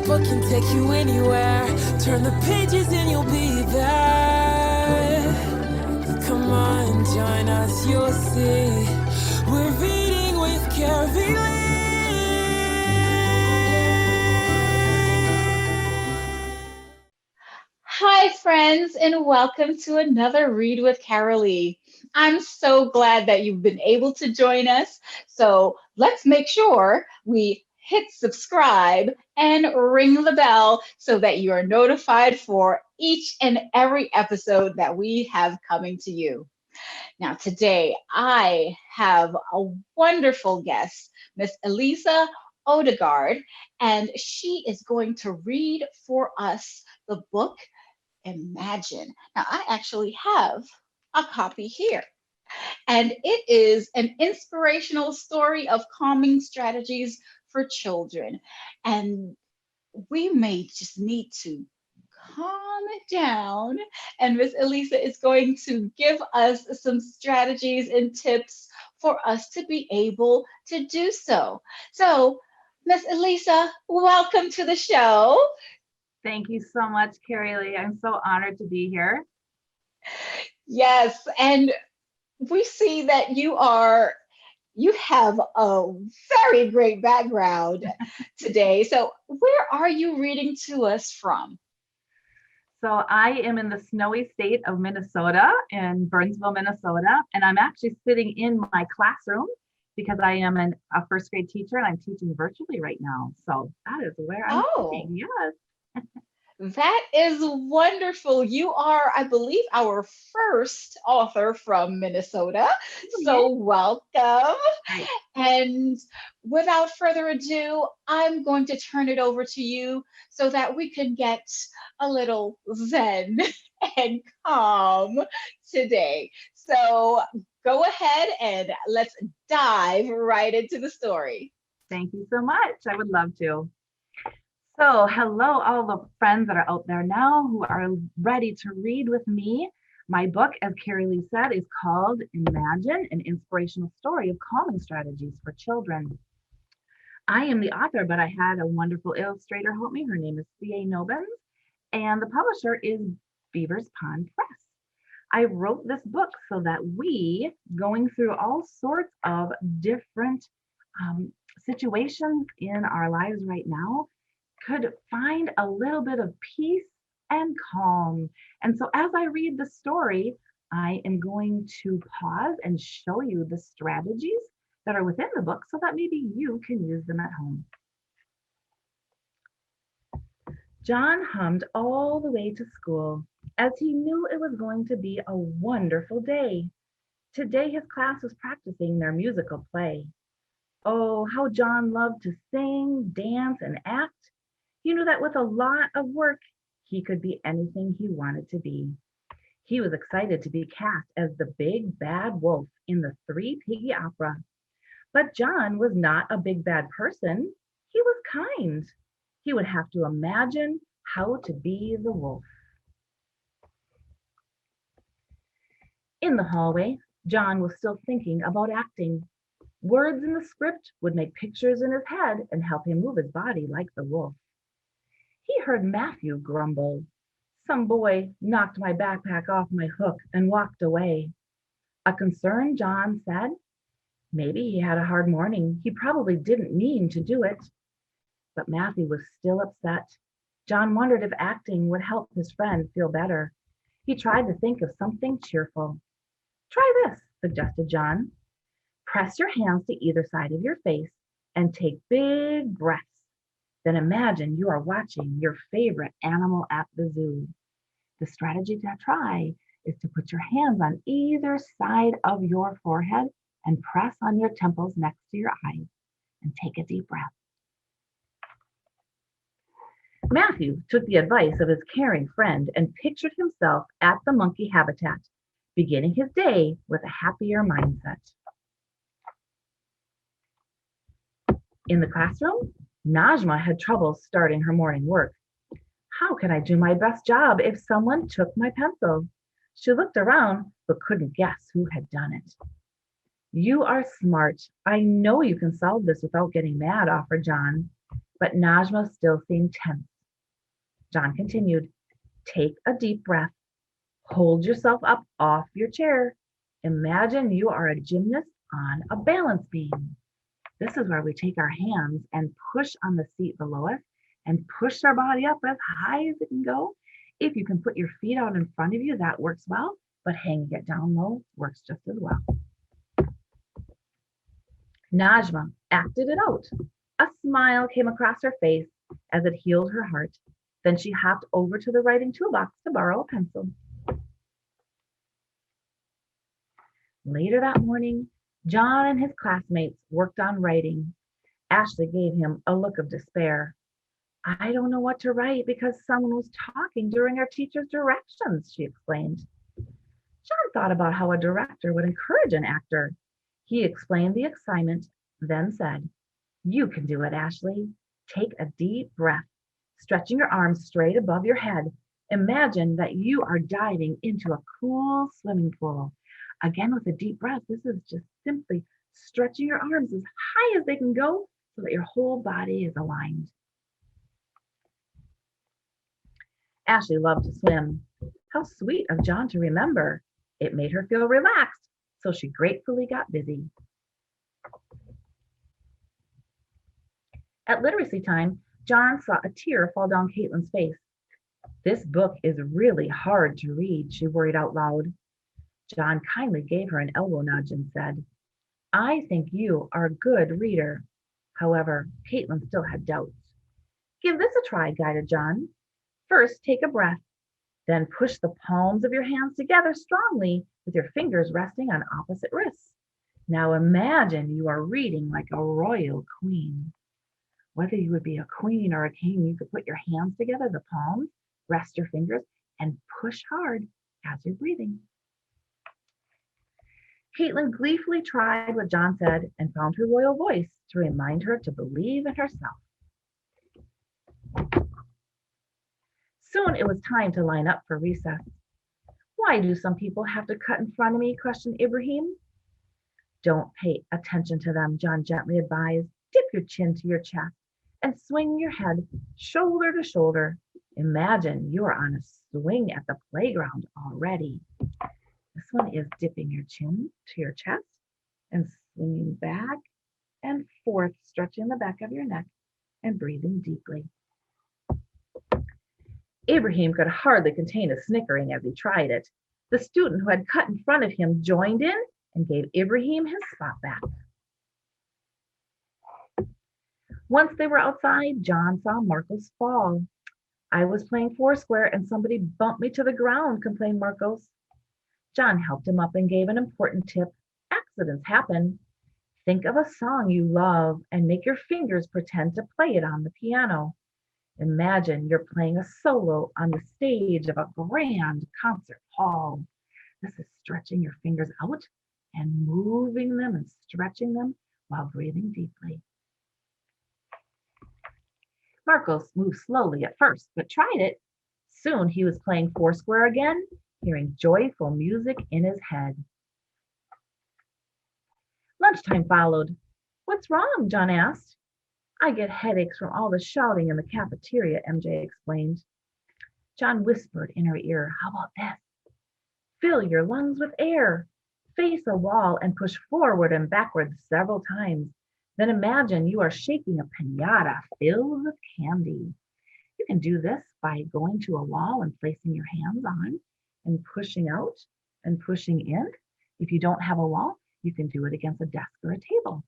book can take you anywhere. Turn the pages and you'll be there. Come on, join us, you'll see. We're reading with Carylee. Hi, friends, and welcome to another Read with Carylee. I'm so glad that you've been able to join us. So let's make sure we hit subscribe and ring the bell so that you are notified for each and every episode that we have coming to you. Now, today I have a wonderful guest, Miss Elisa Odegard, and she is going to read for us the book Imagine. Now, I actually have a copy here, and it is an inspirational story of calming strategies for children. And we may just need to calm it down. And Miss Elisa is going to give us some strategies and tips for us to be able to do so. So, Miss Elisa, welcome to the show. Thank you so much, Carylee. I'm so honored to be here. Yes, and we see that you have a very great background today. So, where are you reading to us from? So I am in the snowy state of Minnesota, in Burnsville, Minnesota, and I'm actually sitting in my classroom because I am a first grade teacher and I'm teaching virtually right now. So that is where I'm Oh, sitting. Yes. that is wonderful. You are, I believe, our first author from Minnesota. Oh, yeah. So, welcome. Right. And without further ado, I'm going to turn it over to you so that we can get a little zen and calm today. So, go ahead and let's dive right into the story. Thank you so much. I would love to. So, hello, all the friends that are out there now who are ready to read with me. My book, as Carylee said, is called Imagine, an inspirational story of calming strategies for children. I am the author, but I had a wonderful illustrator help me. Her name is C.A. Nobens, and the publisher is Beavers Pond Press. I wrote this book so that we, going through all sorts of different situations in our lives right now, could find a little bit of peace and calm. And so as I read the story, I am going to pause and show you the strategies that are within the book so that maybe you can use them at home. John hummed all the way to school as he knew it was going to be a wonderful day. Today his class was practicing their musical play. Oh, how John loved to sing, dance, and act. He knew that with a lot of work, he could be anything he wanted to be. He was excited to be cast as the big bad wolf in the Three Piggy Opera. But John was not a big bad person. He was kind. He would have to imagine how to be the wolf. In the hallway, John was still thinking about acting. Words in the script would make pictures in his head and help him move his body like the wolf. He heard Matthew grumble. Some boy knocked my backpack off my hook and walked away. A concerned John said, maybe he had a hard morning. He probably didn't mean to do it. But Matthew was still upset. John wondered if acting would help his friend feel better. He tried to think of something cheerful. Try this, suggested John. Press your hands to either side of your face and take big breaths. Then imagine you are watching your favorite animal at the zoo. The strategy to try is to put your hands on either side of your forehead and press on your temples next to your eyes and take a deep breath. Matthew took the advice of his caring friend and pictured himself at the monkey habitat, beginning his day with a happier mindset. In the classroom, Najma had trouble starting her morning work. How can I do my best job if someone took my pencil? She looked around but couldn't guess who had done it. You are smart. I know you can solve this without getting mad, offered John. but Najma still seemed tense. John continued, take a deep breath. Hold yourself up off your chair. Imagine you are a gymnast on a balance beam. This is where we take our hands and push on the seat below us and push our body up as high as it can go. If you can put your feet out in front of you, that works well, but hanging it down low works just as well. Najma acted it out. A smile came across her face as it healed her heart. Then she hopped over to the writing toolbox to borrow a pencil. Later that morning, John and his classmates worked on writing. Ashley gave him a look of despair. I don't know what to write because someone was talking during our teacher's directions, she explained. John thought about how a director would encourage an actor. He explained the assignment, then said, you can do it, Ashley. Take a deep breath, stretching your arms straight above your head. Imagine that you are diving into a cool swimming pool. Again, with a deep breath, this is just simply stretching your arms as high as they can go so that your whole body is aligned. Ashley loved to swim. How sweet of John to remember. It made her feel relaxed, so she gratefully got busy. At literacy time, John saw a tear fall down Caitlin's face. This book is really hard to read, she worried out loud. John kindly gave her an elbow nudge and said, I think you are a good reader. However, Caitlin still had doubts. Give this a try, guided John. First, take a breath. Then push the palms of your hands together strongly with your fingers resting on opposite wrists. Now imagine you are reading like a royal queen. Whether you would be a queen or a king, you could put your hands together, the palms, rest your fingers, and push hard as you're breathing. Caitlin gleefully tried what John said and found her royal voice to remind her to believe in herself. Soon it was time to line up for recess. Why do some people have to cut in front of me? Questioned Ibrahim. Don't pay attention to them, John gently advised. Dip your chin to your chest and swing your head shoulder to shoulder. Imagine you're on a swing at the playground already. This one is dipping your chin to your chest and swinging back and forth, stretching the back of your neck and breathing deeply. Ibrahim could hardly contain a snickering as he tried it. The student who had cut in front of him joined in and gave Ibrahim his spot back. Once they were outside, John saw Marcos fall. I was playing foursquare and somebody bumped me to the ground, complained Marcos. John helped him up and gave an important tip. Accidents happen. Think of a song you love and make your fingers pretend to play it on the piano. Imagine you're playing a solo on the stage of a grand concert hall. This is stretching your fingers out and moving them and stretching them while breathing deeply. Marcos moved slowly at first, but tried it. Soon he was playing foursquare again, hearing joyful music in his head. Lunchtime followed. What's wrong? John asked. I get headaches from all the shouting in the cafeteria, MJ explained. John whispered in her ear, how about this? Fill your lungs with air. Face a wall and push forward and backwards several times. Then imagine you are shaking a piñata filled with candy. You can do this by going to a wall and placing your hands on and pushing out and pushing in. If you don't have a wall, you can do it against a desk or a table.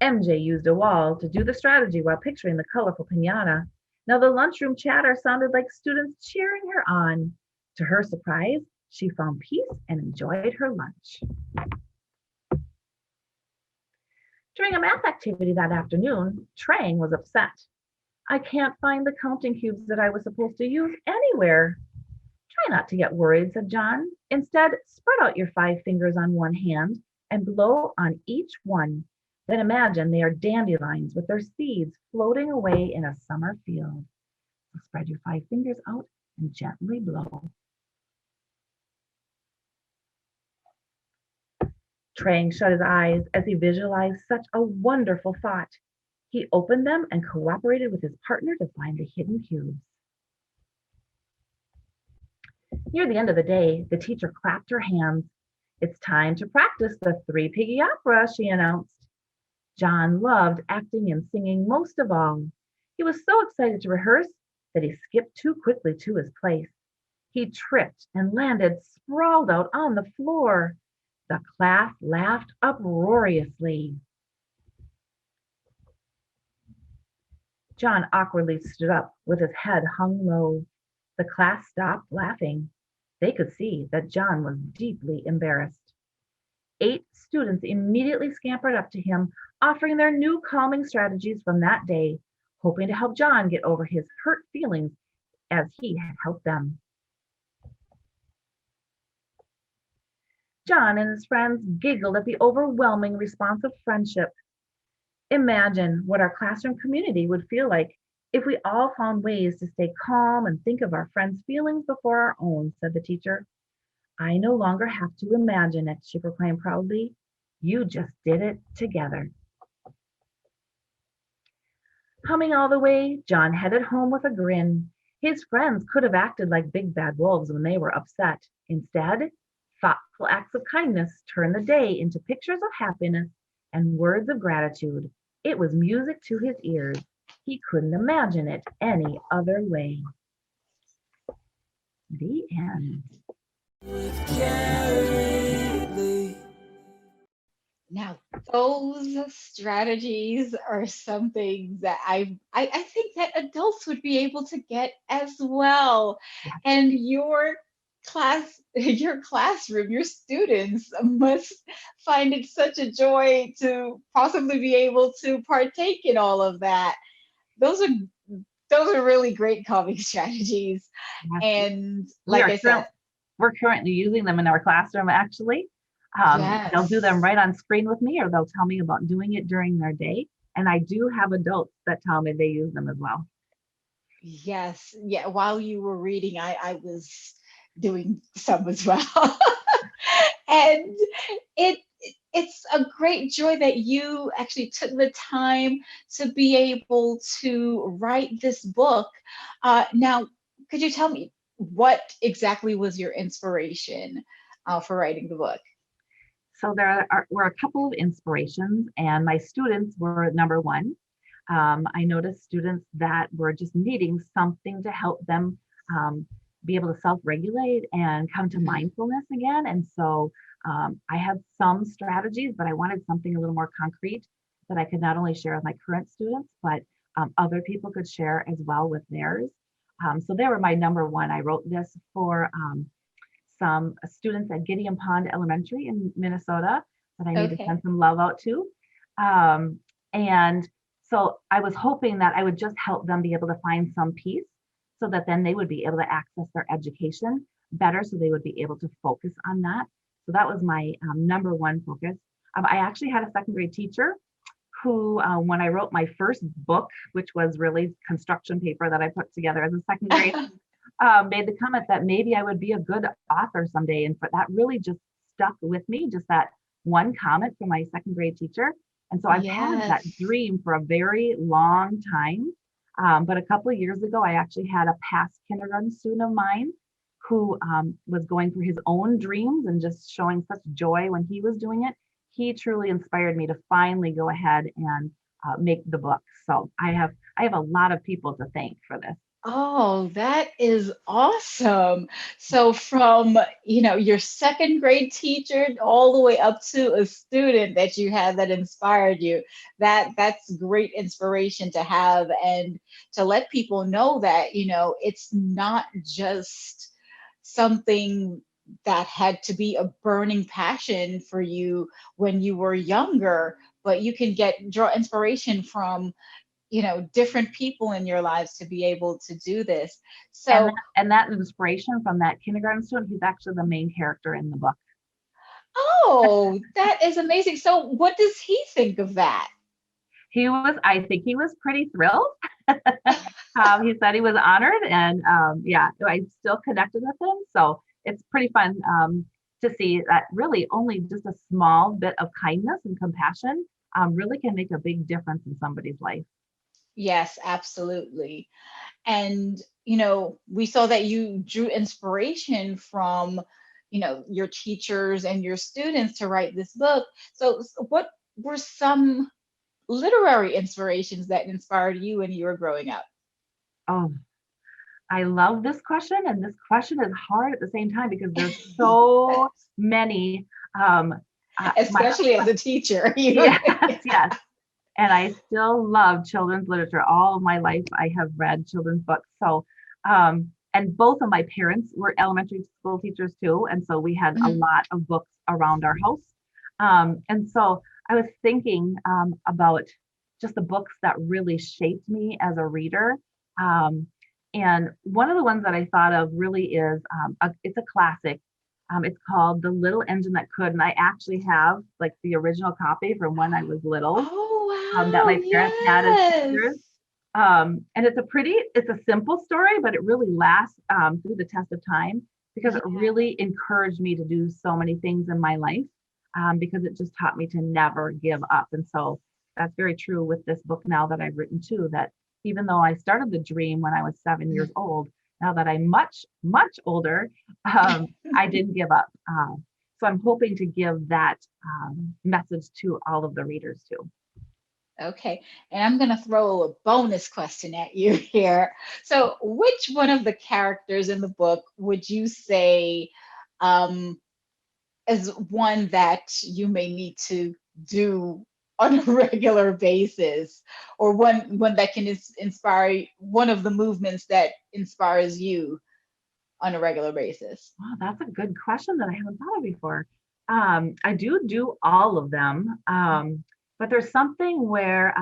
MJ used a wall to do the strategy while picturing the colorful piñata. Now the lunchroom chatter sounded like students cheering her on. To her surprise, she found peace and enjoyed her lunch. During a math activity that afternoon, Trang was upset. I can't find the counting cubes that I was supposed to use anywhere. Try not to get worried, said John. Instead, spread out your 5 fingers on one hand and blow on each one. Then imagine they are dandelions with their seeds floating away in a summer field. So spread your 5 fingers out and gently blow. Trang shut his eyes as he visualized such a wonderful thought. He opened them and cooperated with his partner to find the hidden cubes. Near the end of the day, the teacher clapped her hands. It's time to practice the Three Piggy Opera, she announced. John loved acting and singing most of all. He was so excited to rehearse that he skipped too quickly to his place. He tripped and landed sprawled out on the floor. The class laughed uproariously. John awkwardly stood up with his head hung low. The class stopped laughing. They could see that John was deeply embarrassed. 8 students immediately scampered up to him, offering their new calming strategies from that day, hoping to help John get over his hurt feelings as he had helped them. John and his friends giggled at the overwhelming response of friendship. Imagine what our classroom community would feel like if we all found ways to stay calm and think of our friends' feelings before our own, said the teacher. I no longer have to imagine it, she proclaimed proudly. You just did it together. Humming all the way, John headed home with a grin. His friends could have acted like big bad wolves when they were upset. Instead, thoughtful acts of kindness turned the day into pictures of happiness and words of gratitude. It was music to his ears. He couldn't imagine it any other way. The end. With Carylee. Now, those strategies are something that I think that adults would be able to get as well. And your classroom, your students must find it such a joy to possibly be able to partake in all of that. Those are really great calming strategies. And like I said, we're currently using them in our classroom, actually. yes. They'll do them right on screen with me, or they'll tell me about doing it during their day. And I do have adults that tell me they use them as well. Yes. Yeah. While you were reading, I was doing some as well. And it's a great joy that you actually took the time to be able to write this book. Now, could you tell me what exactly was your inspiration for writing the book? So there were a couple of inspirations, and my students were number one. I noticed students that were just needing something to help them be able to self-regulate and come to mindfulness again. And so I had some strategies, but I wanted something a little more concrete that I could not only share with my current students, but other people could share as well with theirs. So they were my number one. I wrote this for some students at Gideon Pond Elementary in Minnesota that I need to send some love out to. And so I was hoping that I would just help them be able to find some peace so that then they would be able to access their education better, so they would be able to focus on that. So that was my number one focus. I actually had a second grade teacher who, when I wrote my first book, which was really construction paper that I put together as a second grade, made the comment that maybe I would be a good author someday. And that really just stuck with me, just that one comment from my second grade teacher. And so I've had that dream for a very long time. But a couple of years ago, I actually had a past kindergarten student of mine who was going through his own dreams and just showing such joy when he was doing it. He truly inspired me to finally go ahead and make the book. So I have a lot of people to thank for this. Oh, that is awesome. So from, your second grade teacher all the way up to a student that you had that inspired you, that's great inspiration to have, and to let people know that, it's not just something that had to be a burning passion for you when you were younger, but you can draw inspiration from different people in your lives to be able to do this. So, and that inspiration from that kindergarten student, he's actually the main character in the book. Oh, that is amazing. So what does he think of that? I think he was pretty thrilled. He said he was honored, and I still connected with him. So it's pretty fun to see that really only just a small bit of kindness and compassion really can make a big difference in somebody's life. Yes, absolutely. And, we saw that you drew inspiration from, your teachers and your students to write this book. So what were some literary inspirations that inspired you when you were growing up? Oh, I love this question, and this question is hard at the same time because there's so many. Um, my Especially as a teacher. Yes, yes. And I still love children's literature. All of my life, I have read children's books. So, and both of my parents were elementary school teachers too. And so we had a Mhm. lot of books around our house. And so I was thinking about just the books that really shaped me as a reader. Um, and one of the ones that I thought of really is it's a classic. It's called The Little Engine That Could. And I actually have like the original copy from when I was little that Oh, my wow. parents had as Yes. pictures. And it's a simple story, but it really lasts through the test of time because it Yeah. really encouraged me to do so many things in my life because it just taught me to never give up. And so that's very true with this book now that I've written too, that even though I started the dream when I was 7 years old, now that I'm much, much older, I didn't give up. So I'm hoping to give that message to all of the readers too. Okay. And I'm going to throw a bonus question at you here. So, which one of the characters in the book would you say um, is one that you may need to do on a regular basis, or one that can inspire one of the movements that inspires you on a regular basis? Wow, that's a good question that I haven't thought of before. I do all of them, but there's something where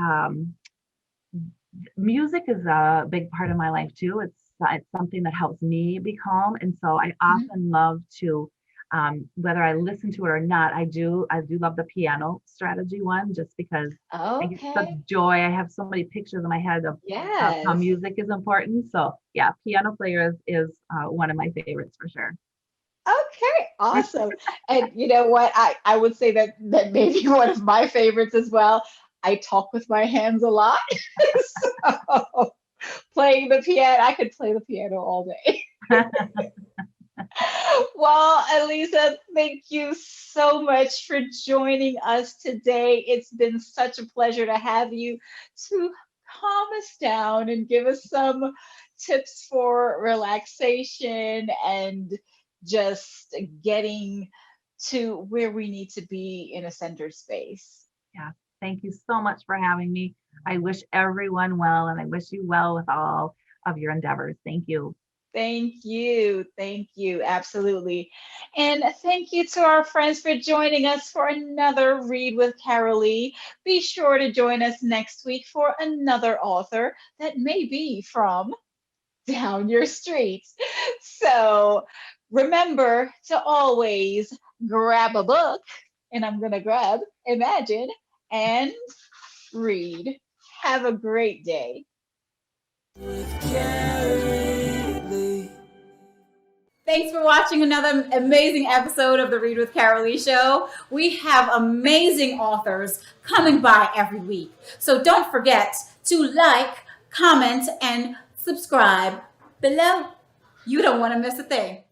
music is a big part of my life too. It's something that helps me be calm, and so I Mhm. often love to, whether I listen to it or not, I do love the piano strategy one just because I get such Okay. joy. I have so many pictures in my head of how Yes. music is important. So yeah, piano player is one of my favorites for sure. Okay, awesome. And you know what? I would say that may be one of my favorites as well. I talk with my hands a lot. So playing the piano, I could play the piano all day. Well, Elisa, thank you so much for joining us today. It's been such a pleasure to have you to calm us down and give us some tips for relaxation and just getting to where we need to be in a centered space. Yeah. Thank you so much for having me. I wish everyone well, and I wish you well with all of your endeavors. Thank you. Thank you. Thank you. Absolutely. And thank you to our friends for joining us for another Read with Carylee. Be sure to join us next week for another author that may be from down your street. So remember to always grab a book, and I'm going to grab Imagine and read. Have a great day. Carylee. Thanks for watching another amazing episode of the Read with Carylee Show. We have amazing authors coming by every week. So don't forget to like, comment, and subscribe below. You don't want to miss a thing.